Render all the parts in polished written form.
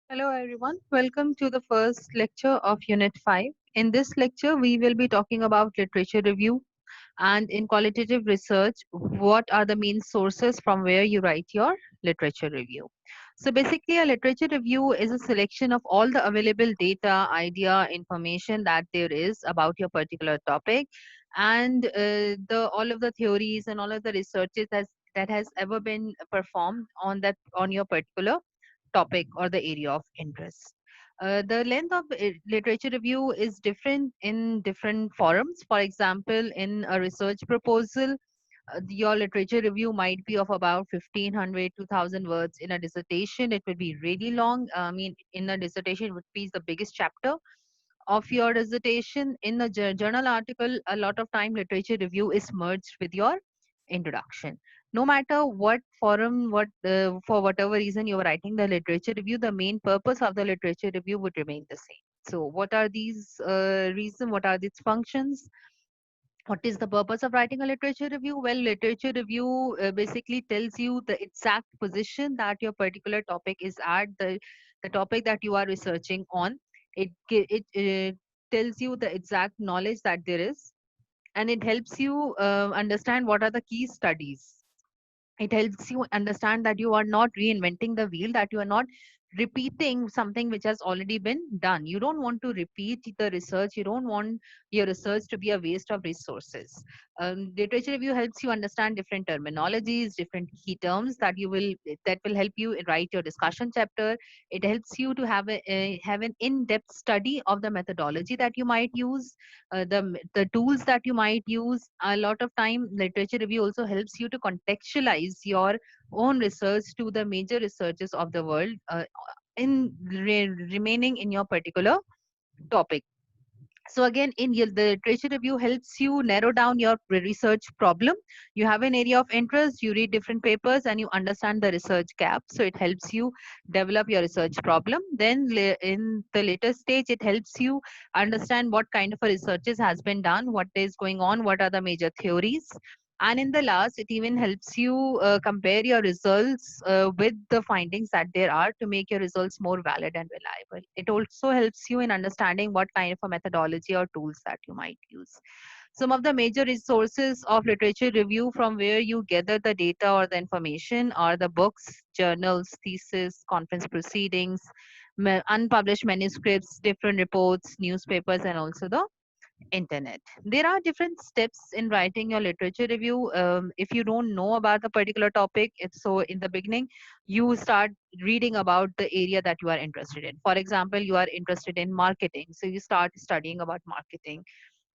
Hello everyone, welcome to the first lecture of Unit 5. In this lecture, we will be talking about literature review and in qualitative research, what are the main sources from where you write your literature review. So basically, a literature review is a selection of all the available data, idea, information that there is about your particular topic and the all of the theories and all of the researches that has ever been performed on your particular topic or the area of interest. The length of literature review is different in different forums. For example, in a research proposal, your literature review might be of about 1500 2000 words. In a dissertation it would be really long. In a dissertation it would be the biggest chapter of your dissertation. In a journal article, a lot of time literature review is merged with your introduction. No matter what forum, what for whatever reason you are writing the literature review, the main purpose of the literature review would remain the same. So what are these reasons, what are these functions? What is the purpose of writing a literature review? Well, literature review basically tells you the exact position that your particular topic is at, the topic that you are researching on. It tells you the exact knowledge that there is, and it helps you understand what are the key studies. It helps you understand that you are not reinventing the wheel, that you are not repeating something which has already been done. You don't want to repeat the research, you don't want your research to be a waste of resources. Literature review helps you understand different terminologies, different key terms that will help you write your discussion chapter. It helps you to have an in-depth study of the methodology that you might use, the tools that you might use. A lot of time literature review also helps you to contextualize your own research to the major researches of the world, remaining in your particular topic. So again, the literature review helps you narrow down your research problem. You have an area of interest, you read different papers and you understand the research gap, so it helps you develop your research problem. Then in the later stage it helps you understand what kind of a researches has been done, what is going on, what are the major theories. And in the last, it even helps you compare your results with the findings that there are to make your results more valid and reliable. It also helps you in understanding what kind of a methodology or tools that you might use. Some of the major resources of literature review from where you gather the data or the information are the books, journals, thesis, conference proceedings, unpublished manuscripts, different reports, newspapers, and also the internet. There are different steps in writing your literature review. If you don't know about the particular topic, it's so in the beginning you start reading about the area that you are interested in. For example, you are interested in marketing, so you start studying about marketing.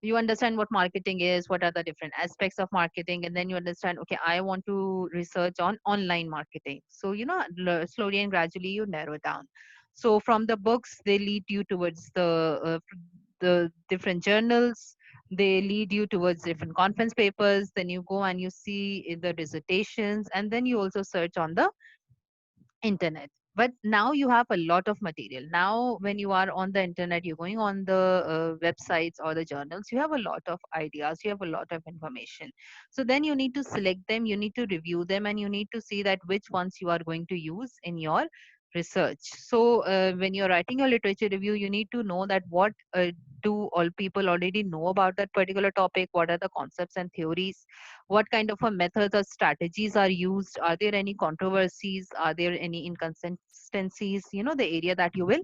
You understand what marketing is, what are the different aspects of marketing, and then you understand, okay, I want to research on online marketing. So slowly and gradually you narrow down. So from the books, they lead you towards the different journals, they lead you towards different conference papers, then you go and you see the dissertations, and then you also search on the internet. But now you have a lot of material. Now when you are on the internet, you're going on the websites or the journals, you have a lot of ideas, you have a lot of information. So then you need to select them, you need to review them, and you need to see that which ones you are going to use in your research. So when you're writing your literature review, you need to know that what do all people already know about that particular topic, what are the concepts and theories, what kind of a methods or strategies are used, are there any controversies, are there any inconsistencies, the area that you will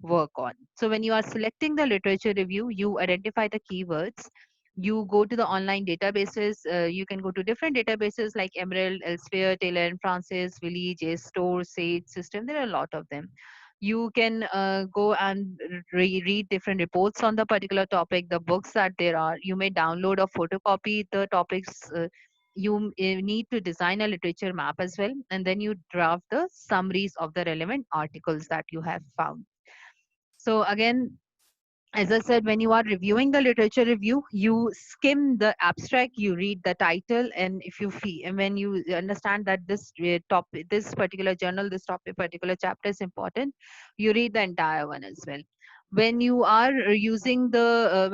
work on. So when you are selecting the literature review, you identify the keywords, you go to the online databases. You can go to different databases like Emerald, Elsevier, Taylor and Francis, Willie, JSTOR, Sage System. There are a lot of them. You can go and read different reports on the particular topic, the books that there are. You may download or photocopy the topics. You need to design a literature map as well, and then you draft the summaries of the relevant articles that you have found. So again, as I said, when you are reviewing the literature review, you skim the abstract, you read the title, and if you feel, and when you understand that this particular journal, this topic, particular chapter is important, you read the entire one as well. when you are using the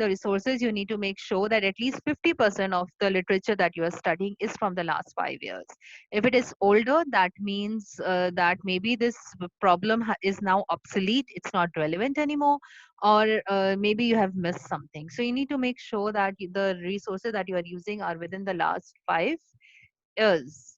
resources, you need to make sure that at least 50% of the literature that you are studying is from the last 5 years. If it is older, that means that maybe this problem is now obsolete, it's not relevant anymore, or maybe you have missed something. So you need to make sure that the resources that you are using are within the last 5 years.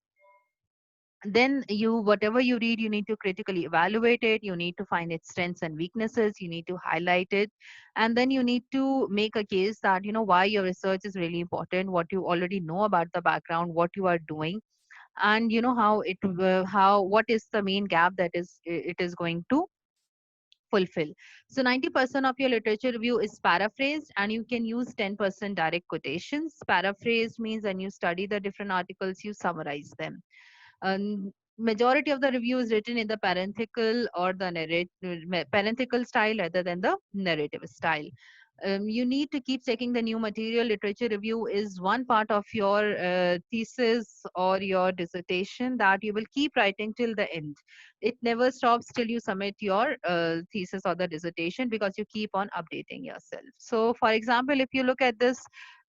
Then you, whatever you read, you need to critically evaluate it, you need to find its strengths and weaknesses, you need to highlight it, and then you need to make a case that why your research is really important, what you already know about the background, what you are doing, and how what is the main gap that it is going to fulfill. So 90% of your literature review is paraphrased, and you can use 10% direct quotations. Paraphrased means when you study the different articles, you summarize them. Majority of the review is written in the parenthetical or the parenthetical style rather than the narrative style. You need to keep checking the new material. Literature review is one part of your thesis or your dissertation that you will keep writing till the end. It never stops till you submit your thesis or the dissertation, because you keep on updating yourself. So for example, if you look at this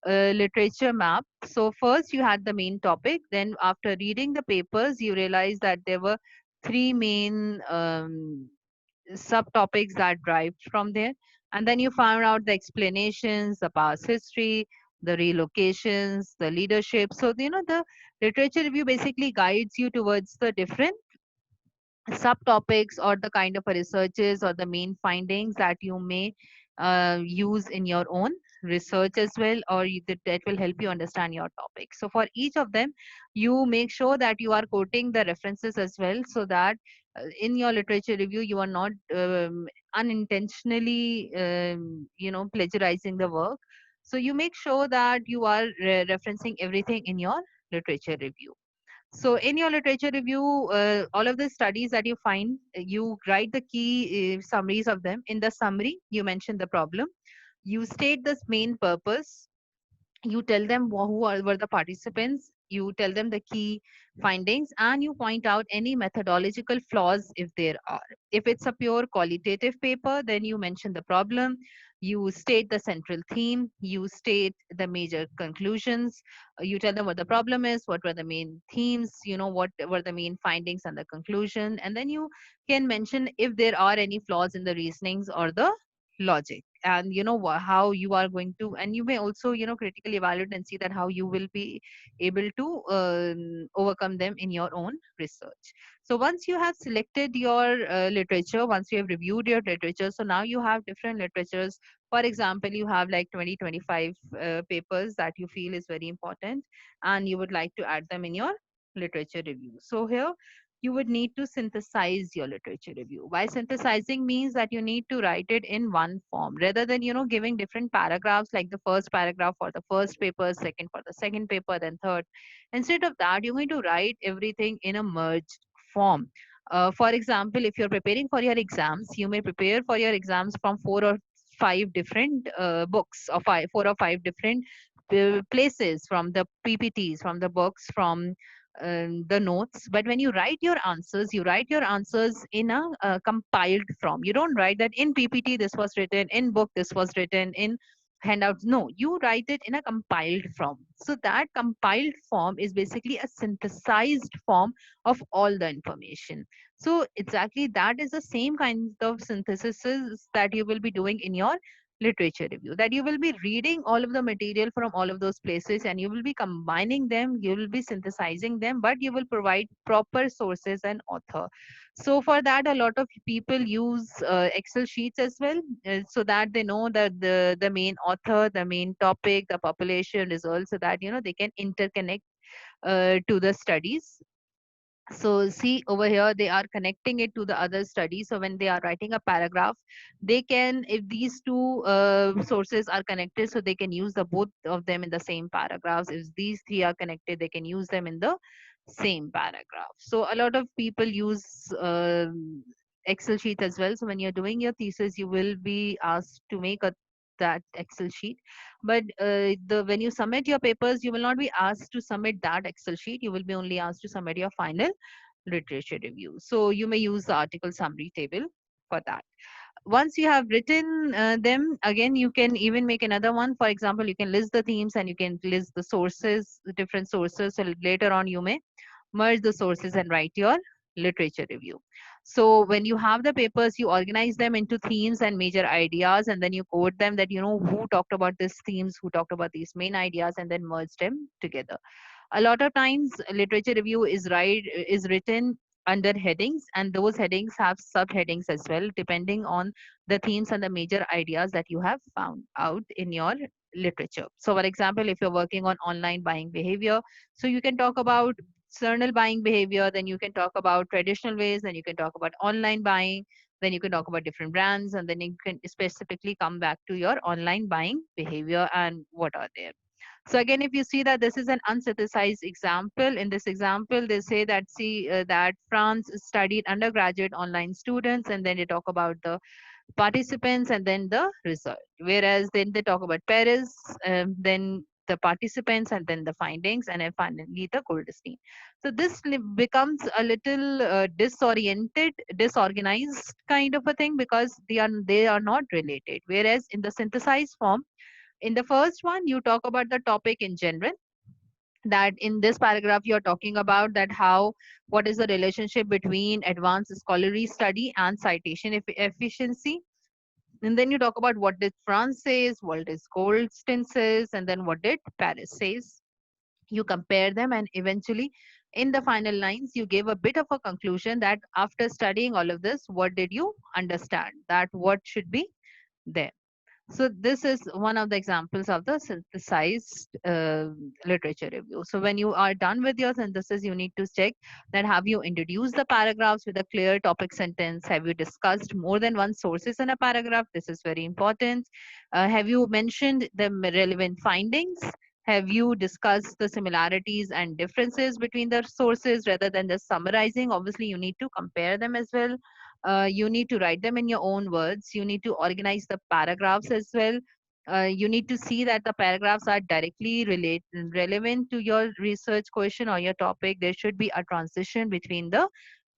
literature map, so first you had the main topic, then after reading the papers you realized that there were three main subtopics that derived from there, and then you found out the explanations, the past history, the relocations, the leadership. So the literature review basically guides you towards the different subtopics or the kind of a researches or the main findings that you may use in your own research as well, or that will help you understand your topic. So for each of them, you make sure that you are quoting the references as well, so that in your literature review you are not unintentionally plagiarizing the work. So you make sure that you are referencing everything in your literature review. So in your literature review, all of the studies that you find, you write the key summaries of them. In the summary, you mention the problem. You state the main purpose. You tell them were the participants. You tell them the key findings, and you point out any methodological flaws if there are. If it's a pure qualitative paper, then you mention the problem. You state the central theme. You state the major conclusions. You tell them what the problem is, what were the main themes, what were the main findings and the conclusion, and then you can mention if there are any flaws in the reasonings or the logic, and how you are going to, and you may also critically evaluate and see that how you will be able to overcome them in your own research. So once you have selected your literature, once you have reviewed your literature, so now you have different literatures. For example, you have like 20-25 papers that you feel is very important, and you would like to add them in your literature review. So here you would need to synthesize your literature review. By synthesizing means that you need to write it in one form rather than giving different paragraphs, like the first paragraph for the first paper, second for the second paper, then third. Instead of that, you're going to write everything in a merged form. For example, if you're preparing for your exams, you may prepare for your exams from four or five different books, or four or five different places, from the PPTs, from the books, from the notes. But when you write your answers in a compiled form. You don't write that in PPT this was written, in book this was written, in handouts. No, you write it in a compiled form. So that compiled form is basically a synthesized form of all the information. So exactly that is the same kind of synthesis that you will be doing in your literature review, that you will be reading all of the material from all of those places, and you will be combining them, you will be synthesizing them, but you will provide proper sources and author. So for that, a lot of people use Excel sheets as well, so that they know that the main author, the main topic, the population results, so that they can interconnect to the studies. So see over here, they are connecting it to the other study. So when they are writing a paragraph, they can, if these two sources are connected, so they can use the both of them in the same paragraphs. If these three are connected, they can use them in the same paragraph. So a lot of people use Excel sheet as well. So when you're doing your thesis, you will be asked to make a that Excel sheet. But the when you submit your papers, you will not be asked to submit that Excel sheet. You will be only asked to submit your final literature review. So you may use the article summary table for that. Once you have written them, again you can even make another one. For example, you can list the themes and you can list the sources, the different sources. So later on you may merge the sources and write your literature review. So when you have the papers, you organize them into themes and major ideas, and then you code them, that you know who talked about these themes, who talked about these main ideas, and then merge them together. A lot of times literature review is written under headings, and those headings have subheadings as well, depending on the themes and the major ideas that you have found out in your literature. So for example, if you're working on online buying behavior, so you can talk about external buying behavior, then you can talk about traditional ways, then you can talk about online buying, then you can talk about different brands, and then you can specifically come back to your online buying behavior and what are there. So again, if you see that this is an unsynthesized example, in this example, they say that that France studied undergraduate online students, and then they talk about the participants and then the result. Whereas then they talk about Paris, then the participants and then the findings, and then finally the Goldstein. So this becomes a little disoriented, disorganized kind of a thing, because they are not related. Whereas in the synthesized form, in the first one, you talk about the topic in general, that in this paragraph you're talking about that how, what is the relationship between advanced scholarly study and citation efficiency. And then you talk about what did France says, what did Goldstein says, and then what did Paris says. You compare them, and eventually in the final lines you give a bit of a conclusion, that after studying all of this, what did you understand, that what should be there. So this is one of the examples of the synthesized literature review. So when you are done with your synthesis, you need to check that have you introduced the paragraphs with a clear topic sentence? Have you discussed more than one sources in a paragraph? This is very important. Have you mentioned the relevant findings? Have you discussed the similarities and differences between the sources rather than just summarizing? Obviously, you need to compare them as well. You need to write them in your own words. You need to organize the paragraphs as well. You need to see that the paragraphs are directly relevant to your research question or your topic. There should be a transition between the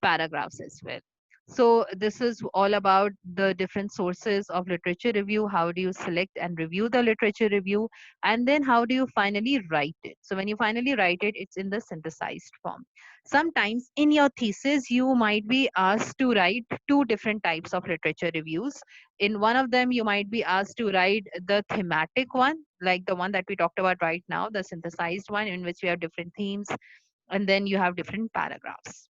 paragraphs as well. So this is all about the different sources of literature review. How do you select and review the literature review? And then how do you finally write it? So when you finally write it, it's in the synthesized form. Sometimes in your thesis, you might be asked to write two different types of literature reviews. In one of them, you might be asked to write the thematic one, like the one that we talked about right now, the synthesized one, in which we have different themes, and then you have different paragraphs.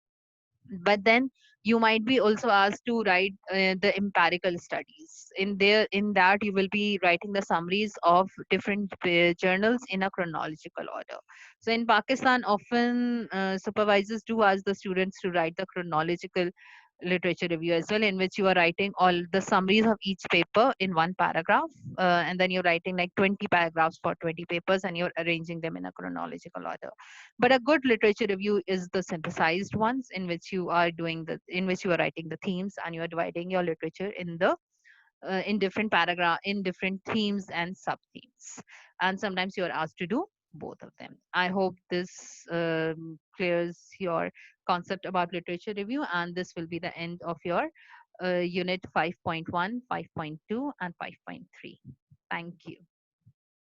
But then you might be also asked to write the empirical studies. In that you will be writing the summaries of different journals in a chronological order. So in Pakistan, often supervisors do ask the students to write the chronological literature review as well, in which you are writing all the summaries of each paper in one paragraph, and then you're writing like 20 paragraphs for 20 papers, and you're arranging them in a chronological order. But a good literature review is the synthesized ones, in which you are writing the themes, and you are dividing your literature in different paragraph, in different themes and sub themes, and sometimes you are asked to do both of them. I hope this clears your concept about literature review, and this will be the end of your unit 5.1, 5.2, and 5.3. Thank you.